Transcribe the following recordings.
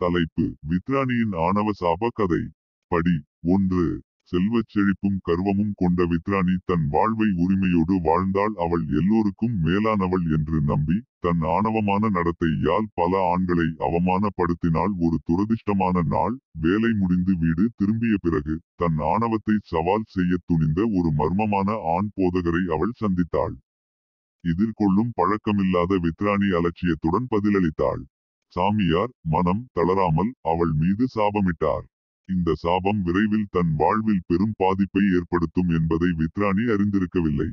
தலைப்பு: வித்ராணியின் ஆணவ சாப கதை. படி 1. செல்வச் செழிப்பும் கர்வமும் கொண்ட வித்ராணி தன் வாழ்வை உரிமையோடு வாழ்ந்தாள். அவள் எல்லோருக்கும் மேலானவள் என்று நம்பி தன் ஆணவமான நடத்தையால் பல ஆண்களை அவமானப்படுத்தினாள். ஒரு துரதிர்ஷ்டமான நாள், வேலை முடிந்து வீடு திரும்பிய பிறகு தன் ஆணவத்தை சவால் செய்ய துணிந்த ஒரு மர்மமான ஆண் போதகரை அவள் சந்தித்தாள். எதிர்கொள்ளும் பழக்கமில்லாத வித்ராணி அலட்சியத்துடன் பதிலளித்தாள். சாமியார் மனம் தளராமல் அவள் மீது சாபமிட்டார். இந்த சாபம் விரைவில் தன் வாழ்வில் பெரும் பாதிப்பை ஏற்படுத்தும் என்பதை வித்ராணி அறிந்திருக்கவில்லை.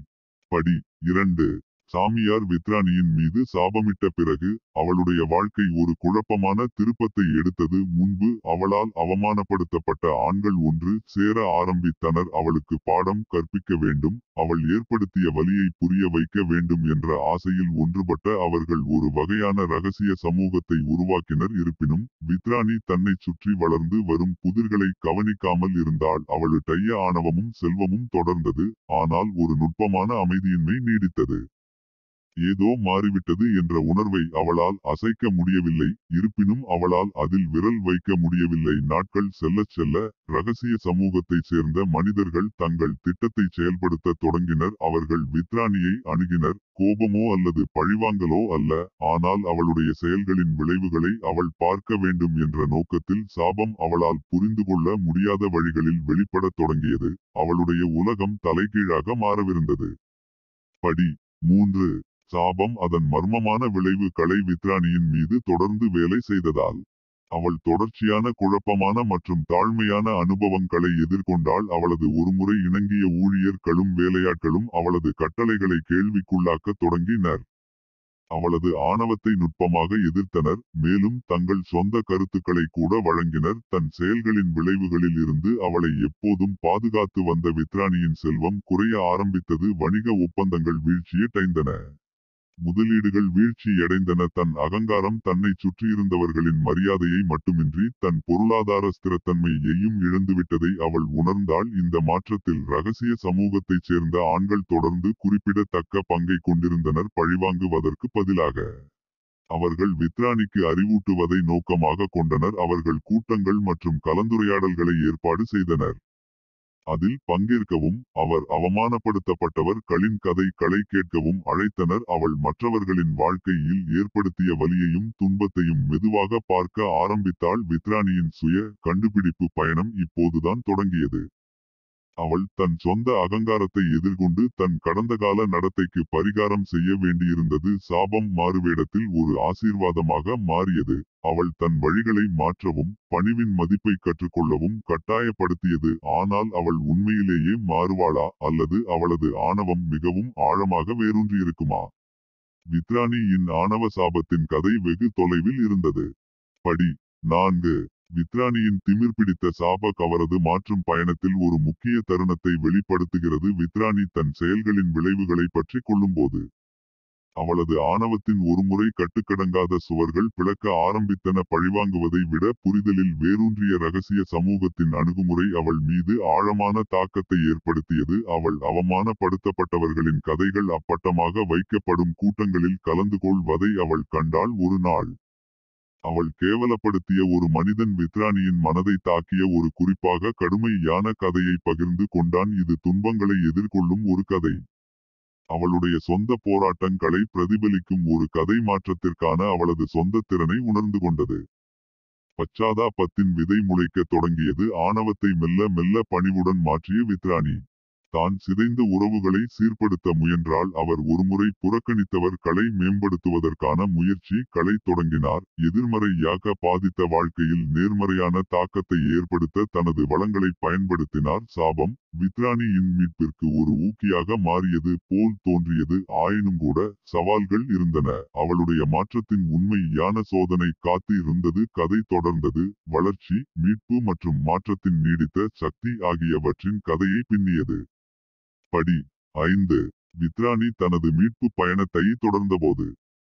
படி 2. சாமியார் வித்ராணியின் மீது சாபமிட்ட பிறகு அவளுடைய வாழ்க்கை ஒரு குழப்பமான திருப்பத்தை எடுத்தது. முன்பு அவளால் அவமானப்படுத்தப்பட்ட ஆண்கள் ஒன்று சேர ஆரம்பித்தனர். அவளுக்கு பாடம் கற்பிக்க வேண்டும், அவள் ஏற்படுத்திய வலியை புரிய வைக்க வேண்டும் என்ற ஆசையில் ஒன்றுபட்ட அவர்கள் ஒரு வகையான இரகசிய சமூகத்தை உருவாக்கினர். இருப்பினும் வித்ராணி தன்னை சுற்றி வளர்ந்து வரும் புதிர்களை கவனிக்காமல் இருந்தால் அவளுடைய ஆணவமும் செல்வமும் தொடர்ந்தது. ஆனால் ஒரு நுட்பமான அமைதியின்மை நீடித்தது. ஏதோ மாறிவிட்டது என்ற உணர்வை அவளால் அசைக்க முடியவில்லை. இருப்பினும் அவளால் அதில் விரல் வைக்க முடியவில்லை. நாட்கள் செல்லச் செல்ல இரகசிய சமூகத்தைச் சேர்ந்த மனிதர்கள் தங்கள் திட்டத்தை செயல்படுத்த தொடங்கினர். அவர்கள் வித்ராணியை அணுகினர். கோபமோ அல்லது பழிவாங்கலோ அல்ல, ஆனால் அவளுடைய செயல்களின் விளைவுகளை அவள் பார்க்க வேண்டும் என்ற நோக்கத்தில். சாபம் அவளால் புரிந்து கொள்ள முடியாத வழிகளில் வெளிப்படத் தொடங்கியது. அவளுடைய உலகம் தலைகீழாக மாறவிருந்தது. படி 3. சாபம் அதன் மர்மமான விளைவுகளை வித்ராணியின் மீது தொடர்ந்து வேலை செய்ததால் அவள் தொடர்ச்சியான குழப்பமான மற்றும் தாழ்மையான அனுபவங்களை எதிர்கொண்டாள். அவளது ஒருமுறை இணங்கிய ஊழியர்களும் வேலையாட்களும் அவளது கட்டளைகளை கேள்விக்குள்ளாக்க தொடங்கினர். அவளது ஆணவத்தை நுட்பமாக எதிர்த்தனர், மேலும் தங்கள் சொந்த கருத்துக்களை கூட வழங்கினர். தன் செயல்களின் விளைவுகளில் இருந்து அவளை எப்போதும் பாதுகாத்து வந்த வித்ராணியின் செல்வம் குறைய ஆரம்பித்தது. வணிக ஒப்பந்தங்கள் வீழ்ச்சியடைந்தன. முதலீடுகள் வீழ்ச்சியடைந்தன. தன் அகங்காரம் தன்னை சுற்றியிருந்தவர்களின் மரியாதையை மட்டுமின்றி தன் பொருளாதார ஸ்திரத்தன்மையையும் இழந்துவிட்டதை அவள் உணர்ந்தாள். இந்த மாற்றத்தில் இரகசிய சமூகத்தைச் சேர்ந்த ஆண்கள் தொடர்ந்து குறிப்பிடத்தக்க பங்கை கொண்டிருந்தனர். பழிவாங்குவதற்கு பதிலாக அவர்கள் வித்ராணிக்கு அறிவூட்டுவதை நோக்கமாக கொண்டனர். அவர்கள் கூட்டங்கள் மற்றும் கலந்துரையாடல்களை ஏற்பாடு செய்தனர். அதில் பங்கேற்கவும் அவர் அவமானப்படுத்தப்பட்டவர்களின் கதைகளை கேட்கவும் அழைத்தனர். அவள் மற்றவர்களின் வாழ்க்கையில் ஏற்படுத்திய வலியையும் துன்பத்தையும் மெதுவாக பார்க்க ஆரம்பித்தாள். வித்ராணியின் சுய கண்டுபிடிப்பு பயணம் இப்போதுதான் தொடங்கியது. அவள் தன் சொந்த அகங்காரத்தை எதிர்கொண்டு தன் கடந்தகால நடத்தைக்கு பரிகாரம் செய்ய வேண்டியிருந்தது. சாபம் மாறுவேடத்தில் ஒரு ஆசீர்வாதமாக மாறியது. அவள் தன் வழிகளை மாற்றவும் பணிவின் மதிப்பை கற்றுக்கொள்ளவும் கட்டாயப்படுத்தியது. ஆனால் அவள் உண்மையிலேயே மாறுவாளா, அல்லது அவளது ஆணவம் மிகவும் ஆழமாக வேரூன்றியிருக்குமா? வித்ராணியின் ஆணவ சாபத்தின் கதை வெகு தொலைவில் இருந்தது. படி 4. வித்ராணியின் திமிர் பிடித்த சாப அவரது மாற்றும் பயணத்தில் ஒரு முக்கிய தருணத்தை வெளிப்படுத்துகிறது. வித்ராணி தன் செயல்களின் விளைவுகளை பற்றி கொள்ளும்போது அவளது ஆணவத்தின் ஒருமுறை கட்டுக்கடங்காத சுவர்கள் பிளக்க ஆரம்பித்தன. பழிவாங்குவதை விட புரிதலில் வேரூன்றிய இரகசிய சமூகத்தின் அணுகுமுறை அவள் மீது ஆழமான தாக்கத்தை ஏற்படுத்தியது. அவள் அவமானப்படுத்தப்பட்டவர்களின் கதைகள் அப்பட்டமாக வைக்கப்படும் கூட்டங்களில் கலந்து கொள்வதை அவள் கண்டாள். ஒரு நாள் அவள் கேவலப்படுத்திய ஒரு மனிதன் வித்ராணியின் மனதை தாக்கிய ஒரு குறிப்பாக கடுமையான கதையை பகிர்ந்து கொண்டான். இது துன்பங்களை எதிர்கொள்ளும் ஒரு கதை, அவளுடைய சொந்த போராட்டங்களை பிரதிபலிக்கும் ஒரு கதை. மாற்றத்திற்கான அவளது சொந்த திறனை உணர்ந்து கொண்டது. பச்சாதாபத்தின் விதை முளைக்க தொடங்கியது. ஆணவத்தை மெல்ல மெல்ல பணிவுடன் மாற்றிய வித்ராணி தான் சிதைந்த உறவுகளை சீர்படுத்த முயன்றாள். அவர் ஒருமுறை புறக்கணித்தவர்களை மேம்படுத்துவதற்கான முயற்சிகளை தொடங்கினார். எதிர்மறையாக பாதித்த வாழ்க்கையில் நேர்மறையான தாக்கத்தை ஏற்படுத்த தனது வளங்களை பயன்படுத்தினார். சாபம் வித்ராணியின் மீட்பிற்கு ஒரு ஊக்கியாக மாறியது போல் தோன்றியது. ஆயினும் கூட சவால்கள் இருந்தன. அவளுடைய மாற்றத்தின் உண்மையான சோதனை காத்து இருந்தது. கதை தொடர்ந்தது. வளர்ச்சி, மீட்பு மற்றும் மாற்றத்தின் நீடித்த சக்தி ஆகியவற்றின் கதையை பின்னியது. படி 5. வித்ராணி தனது மீட்பு பயணத்தை தொடர்ந்தபோது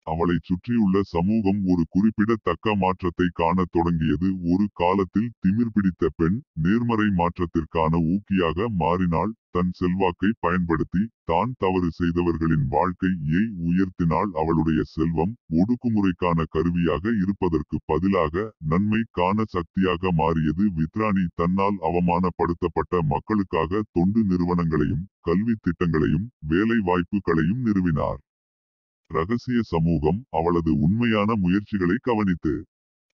அவளைச் சுற்றியுள்ள சமூகம் ஒரு குறிப்பிடத்தக்க மாற்றத்தை காணத் தொடங்கியது. ஒரு காலத்தில் திமிர் பிடித்த பெண் நேர்மறை மாற்றத்திற்கான ஊக்கியாக மாறினாள். தன் செல்வாக்கை பயன்படுத்தி தான் தவறு செய்தவர்களின் வாழ்க்கையை உயர்த்தினாள். அவளுடைய செல்வம் ஒடுக்குமுறைக்கான கருவியாக இருப்பதற்கு பதிலாக நன்மைக்கான சக்தியாக மாறியது. வித்ராணி தன்னால் அவமானப்படுத்தப்பட்ட மக்களுக்காக தொண்டு நிறுவனங்களையும் கல்வி திட்டங்களையும் வேலை வாய்ப்புகளையும் நிறுவினார். ரகசிய சமூகம் அவளது உண்மையான முயற்சிகளை கவனித்து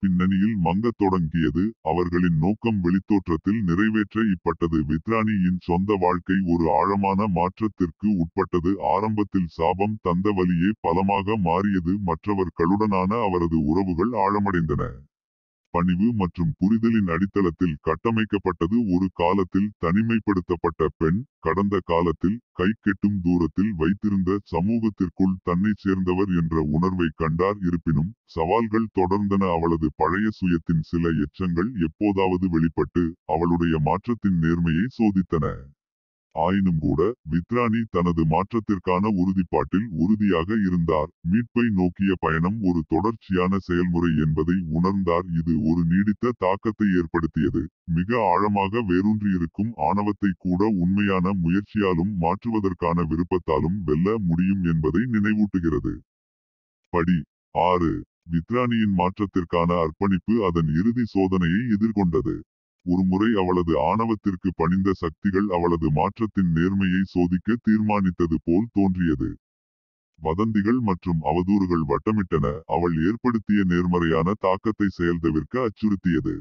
பின்னணியில் மங்கத் தொடங்கியது. அவர்களின் நோக்கம் வெளித்தோற்றத்தில் நிறைவேற்றப்பட்டது. வித்ராணியின் சொந்த வாழ்க்கை ஒரு ஆழமான மாற்றத்திற்கு உட்பட்டது. ஆரம்பத்தில் சாபம் தந்த வலியே பலமாக மாறியது. மற்றவர்களுடனான அவரது உறவுகள் ஆழமடைந்தன. பணிவு மற்றும் புரிதலின் அடித்தளத்தில் கட்டமைக்கப்பட்டது. ஒரு காலத்தில் தனிமைப்படுத்தப்பட்ட பெண் கடந்த காலத்தில் கைக்கெட்டும் தூரத்தில் வைத்திருந்த சமூகத்திற்குள் தன்னைச் சேர்ந்தவர் என்ற உணர்வை கண்டார். இருப்பினும் சவால்கள் தொடர்ந்தன. அவளது பழைய சுயத்தின் சில எச்சங்கள் எப்போதாவது வெளிப்பட்டு அவளுடைய மாற்றத்தின் நேர்மையை சோதித்தன. ஆயினும் கூட வித்ராணி தனது மாற்றத்திற்கான உறுதிப்பாட்டில் உறுதியாக இருந்தார். மீட்பை நோக்கிய பயணம் ஒரு தொடர்ச்சியான செயல்முறை என்பதை உணர்ந்தார். இது ஒரு நீடித்த தாக்கத்தை ஏற்படுத்தியது. மிக ஆழமாக வேரூன்றியிருக்கும் ஆணவத்தை கூட உண்மையான முயற்சியாலும் மாற்றுவதற்கான விருப்பத்தாலும் வெல்ல முடியும் என்பதை நினைவூட்டுகிறது. படி 6. வித்ராணியின் மாற்றத்திற்கான அர்ப்பணிப்பு அதன் இறுதி சோதனையை எதிர்கொண்டது. ஒருமுறை அவளது ஆணவத்திற்கு பணிந்த சக்திகள் அவளது மாற்றத்தின் நேர்மையை சோதிக்க தீர்மானித்தது போல் தோன்றியது. வதந்திகள் மற்றும் அவதூறுகள் வட்டமிட்டன. அவள் ஏற்படுத்திய நேர்மறையான தாக்கத்தை செயல்தவிர்க்க அச்சுறுத்தியது.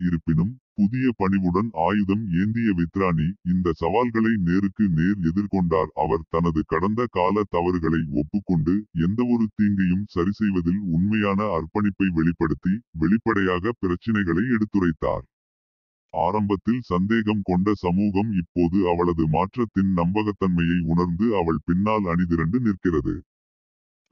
இருப்பினும் புதிய பணிவுடன் ஆயுதம் ஏந்திய வித்ராணி இந்த சவால்களை நேருக்கு நேர் எதிர்கொண்டார். அவர் தனது கடந்த கால தவறுகளை ஒப்புக்கொண்டு எந்தவொரு தீங்கையும் சரிசெய்வதில் உண்மையான அர்ப்பணிப்பை வெளிப்படுத்தி வெளிப்படையாக பிரச்சினைகளை எடுத்துரைத்தார். ஆரம்பத்தில் சந்தேகம் கொண்ட சமூகம் இப்போது அவளது மாற்றத்தின் நம்பகத்தன்மையை உணர்ந்து அவள் பின்னால் அணிதிரண்டு நிற்கிறது.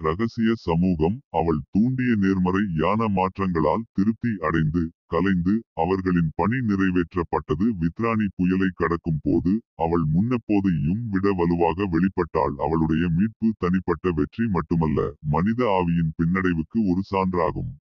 ரகசிய சமூகம் அவள் தூண்டிய நேர்மறையான மாற்றங்களால் திருப்தி அடைந்து கலைந்து அவர்களின் பணி நிறைவேற்றப்பட்டது. வித்ராணி புயலை கடக்கும் போது அவள் முன்னெப்போதையும் விட வலுவாக வெளிப்பட்டாள். அவளுடைய மீட்பு தனிப்பட்ட வெற்றி மட்டுமல்ல, மனித ஆவியின் பின்னடைவுக்கு ஒரு சான்றாகும்.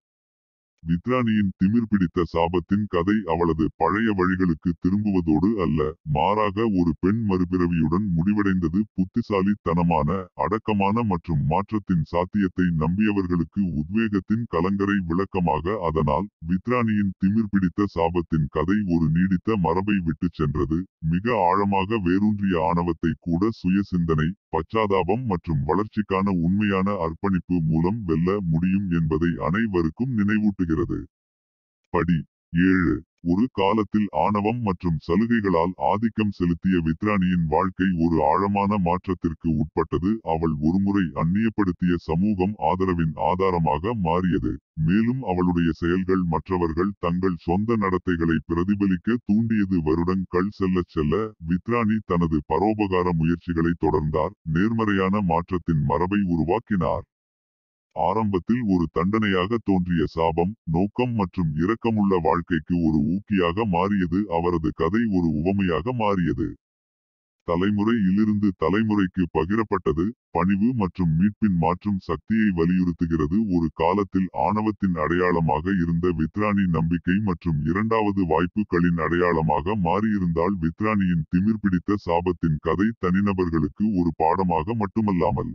வித்ராணியின் திமிர் பிடித்த சாபத்தின் கதை அவளது பழைய வழிகளுக்கு திரும்புவதோடு அல்ல, மாறாக ஒரு பெண் மறுபிறவியுடன் முடிவடைந்தது. புத்திசாலித்தனமான அடக்கமான மற்றும் மாற்றத்தின் சாத்தியத்தை நம்பியவர்களுக்கு உத்வேகத்தின் கலங்கரை விளக்கமாக. அதனால் வித்ராணியின் திமிர் பிடித்த சாபத்தின் கதை ஒரு நீடித்த மரபை விட்டுச் சென்றது. மிக ஆழமாக வேரூன்றிய ஆணவத்தை கூட சுய சிந்தனை, பச்சாதாபம் மற்றும் வளர்ச்சிக்கான உண்மையான அர்ப்பணிப்பு மூலம் வெல்ல முடியும் என்பதை அனைவருக்கும் நினைவூட்டுகிறது. படி 7. ஒரு காலத்தில் ஆணவம் மற்றும் சலுகைகளால் ஆதிக்கம் செலுத்திய வித்ராணியின் வாழ்க்கை ஒரு ஆழமான மாற்றத்திற்கு உட்பட்டது. அவள் ஒருமுறை அந்நியப்படுத்திய சமூகம் ஆதரவின் ஆதாரமாக மாறியது. மேலும் அவளுடைய செயல்கள் மற்றவர்கள் தங்கள் சொந்த நடத்தைகளை பிரதிபலிக்க தூண்டியது. வருடங்கள் செல்லச் செல்ல வித்ராணி தனது பரோபகார முயற்சிகளை தொடர்ந்தார். நேர்மறையான மாற்றத்தின் மரபை உருவாக்கினார். ஆரம்பத்தில் ஒரு தண்டனையாக தோன்றிய சாபம் நோக்கம் மற்றும் இரக்கமுள்ள வாழ்க்கைக்கு ஒரு ஊக்கியாக மாறியது. அவரது கதை ஒரு உவமையாக மாறியது. தலைமுறையிலிருந்து தலைமுறைக்கு பகிரப்பட்டது. பணிவு மற்றும் மீட்பின் மாற்றும் சக்தியை வலியுறுத்துகிறது. ஒரு காலத்தில் ஆணவத்தின் அடையாளமாக இருந்த வித்ராணி நம்பிக்கை மற்றும் இரண்டாவது வாய்ப்புகளின் அடையாளமாக மாறியிருந்தால் வித்ராணியின் திமிர் பிடித்த சாபத்தின் கதை தனிநபர்களுக்கு ஒரு பாடமாக மட்டுமல்லாமல்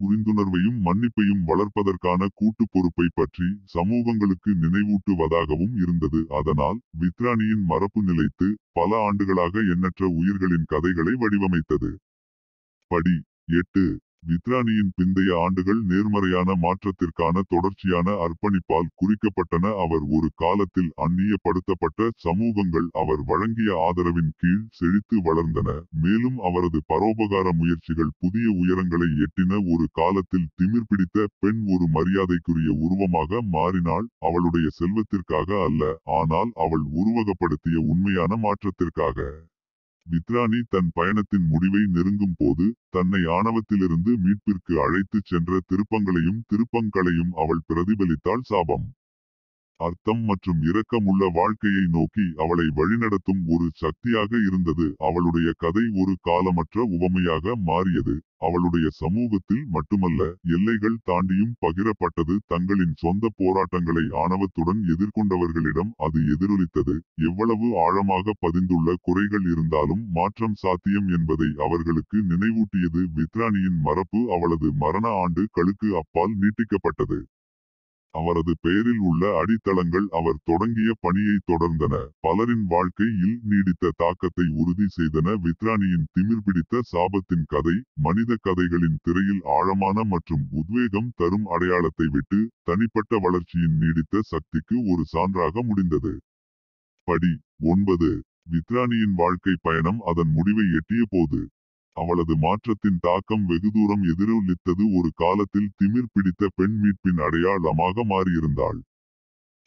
புரிந்துணர்வையும் மன்னிப்பையும் வளர்ப்பதற்கான கூட்டு பொறுப்பை பற்றி சமூகங்களுக்கு நினைவூட்டுவதாகவும் இருந்தது. அதனால் வித்ராணியின் மரபு நிலைத்து பல ஆண்டுகளாக எண்ணற்ற உயிர்களின் கதைகளை வடிவமைத்தது. படி 8. வித்ராணியின் பிந்தைய ஆண்டுகள் நேர்மறையான மாற்றத்திற்கான தொடர்ச்சியான அர்ப்பணிப்பால் குறிக்கப்பட்டன. அவர் ஒரு காலத்தில் அந்நியப்படுத்தப்பட்ட சமூகங்கள் அவர் வழங்கிய ஆதரவின் கீழ் செழித்து வளர்ந்தன. மேலும் அவரது பரோபகார முயற்சிகள் புதிய உயரங்களை எட்டின. ஒரு காலத்தில் திமிர் பிடித்த பெண் ஒரு மரியாதைக்குரிய உருவமாக மாறினாள். அவளுடைய செல்வத்திற்காக அல்ல, ஆனால் அவள் உருவகப்படுத்திய உண்மையான மாற்றத்திற்காக. வித்ராணி தன் பயணத்தின் முடிவை நெருங்கும் போது தன்னை ஆணவத்திலிருந்து மீட்பிற்கு அழைத்துச் சென்ற திருப்பங்களையும் அவள் பிரதிபலித்தாள். சாபம் அர்த்தம் மற்றும் இரக்கமுள்ள வாழ்க்கையை நோக்கி அவளை வழிநடத்தும் ஒரு சக்தியாக இருந்தது. அவளுடைய கதை ஒரு காலமற்ற உவமையாக மாறியது. அவளுடைய சமூகத்தில் மட்டுமல்ல, எல்லைகள் தாண்டியும் பகிரப்பட்டது. தங்களின் சொந்த போராட்டங்களை ஆணவத்துடன் எதிர்கொண்டவர்களிடம் அது எதிரொலித்தது. எவ்வளவு ஆழமாக பதிந்துள்ள குறைகள் இருந்தாலும் மாற்றம் சாத்தியம் என்பதை அவர்களுக்கு நினைவூட்டியது. வித்ராணியின் மரபு அவளது மரண ஆண்டுகளுக்கு அப்பால் நீட்டிக்கப்பட்டது. அவரது பெயரில் உள்ள அடித்தளங்கள் அவர் தொடங்கிய பணியை தொடர்ந்தன. பலரின் வாழ்க்கையில் நீடித்த தாக்கத்தை உறுதி செய்தன. வித்ராணியின் திமிர்பிடித்த சாபத்தின் கதை மனித கதைகளின் திரையில் ஆழமான மற்றும் உத்வேகம் தரும் அடையாளத்தை விட்டு தனிப்பட்ட வளர்ச்சியின் நீடித்த சக்திக்கு ஒரு சான்றாக முடிந்தது. படி 9. வித்ராணியின் வாழ்க்கை பயணம் அதன் முடிவை எட்டிய போது அவளது மாற்றத்தின் தாக்கம் வெகுதூரம் எதிரொலித்தது. ஒரு காலத்தில் திமிர் பிடித்த பெண் மீட்பின் அடையாளமாக மாறியிருந்தாள்.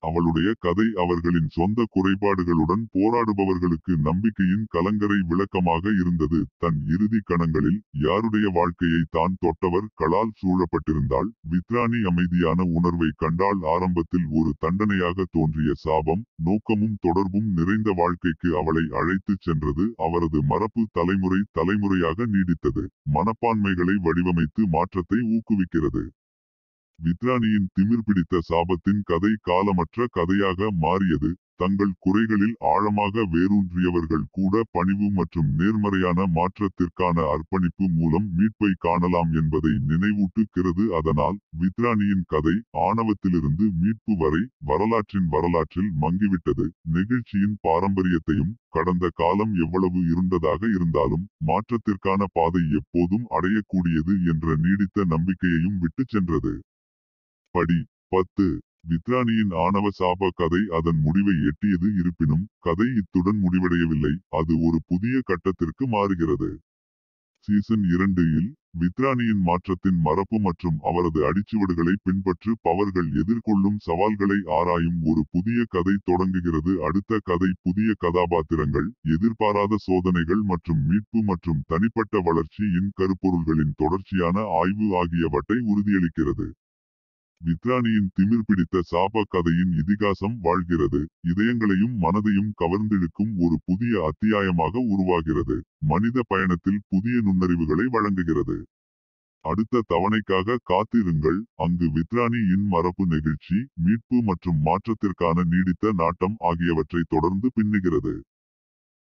அவளுடைய கதை அவர்களின் சொந்த குறைபாடுகளுடன் போராடுபவர்களுக்கு நம்பிக்கையின் கலங்கரை விளக்கமாக இருந்தது. தன் இறுதி கணங்களில் யாருடைய வாழ்க்கையை தான் தொட்டவர்களால் சூழப்பட்டிருந்தாள். வித்ராணி அமைதியான உணர்வை கண்டால் ஆரம்பத்தில் ஒரு தண்டனையாக தோன்றிய சாபம் நோக்கமும் தொடர்பும் நிறைந்த வாழ்க்கைக்கு அவளை அழைத்துச் சென்றது. அவரது மரபு தலைமுறையாக நீடித்தது. மனப்பான்மைகளை வடிவமைத்து மாற்றத்தை ஊக்குவிக்கிறது. வித்ராணியின் திமிர் பிடித்த சாபத்தின் கதை காலமற்ற கதையாக மாறியது. தங்கள் குறைகளில் ஆழமாக வேரூன்றியவர்கள் கூட பணிவு மற்றும் நேர்மறையான மாற்றத்திற்கான அர்ப்பணிப்பு மூலம் மீட்பை காணலாம் என்பதை நினைவூட்டுகிறது. அதனால் வித்ராணியின் கதை ஆணவத்திலிருந்து மீட்பு வரை வரலாற்றில் மங்கிவிட்டது. நெகிழ்ச்சியின் பாரம்பரியத்தையும் கடந்த காலம் எவ்வளவு இருண்டதாக இருந்தாலும் மாற்றத்திற்கான பாதை எப்போதும் அடையக்கூடியது என்ற நீடித்த நம்பிக்கையையும் விட்டுச் சென்றது. படி 10. வித்ராணியின் ஆணவ சாப கதை அதன் முடிவை எட்டியது. இருப்பினும் கதை இத்துடன் முடிவடையவில்லை. அது ஒரு புதிய கட்டத்திற்கு மாறுகிறது. சீசன் 2 இல் வித்ராணியின் மாற்றத்தின் மரபு மற்றும் அவரது அடிச்சுவடுகளை பின்பற்று பவர்கள் எதிர்கொள்ளும் சவால்களை ஆராயும் ஒரு புதிய கதை தொடங்குகிறது. அடுத்த கதை புதிய கதாபாத்திரங்கள், எதிர்பாராத சோதனைகள் மற்றும் மீட்பு மற்றும் தனிப்பட்ட வளர்ச்சியின் கருப்பொருள்களின் தொடர்ச்சியான ஆய்வு ஆகியவற்றை உறுதியளிக்கிறது. வித்ராணியின் திமிர் பிடித்த சாப கதையின் இதிகாசம் வாழ்கிறது. இதயங்களையும் மனதையும் கவர்ந்திழுக்கும் ஒரு புதிய அத்தியாயமாக உருவாகிறது. மனித பயணத்தில் புதிய நுண்ணறிவுகளை வழங்குகிறது. அடுத்த தவணைக்காக காத்திருங்கள். அங்கு வித்ராணியின் மரபு நெகிழ்ச்சி, மீட்பு மற்றும் மாற்றத்திற்கான நீடித்த நாட்டம் ஆகியவற்றை தொடர்ந்து பின்னுகிறது.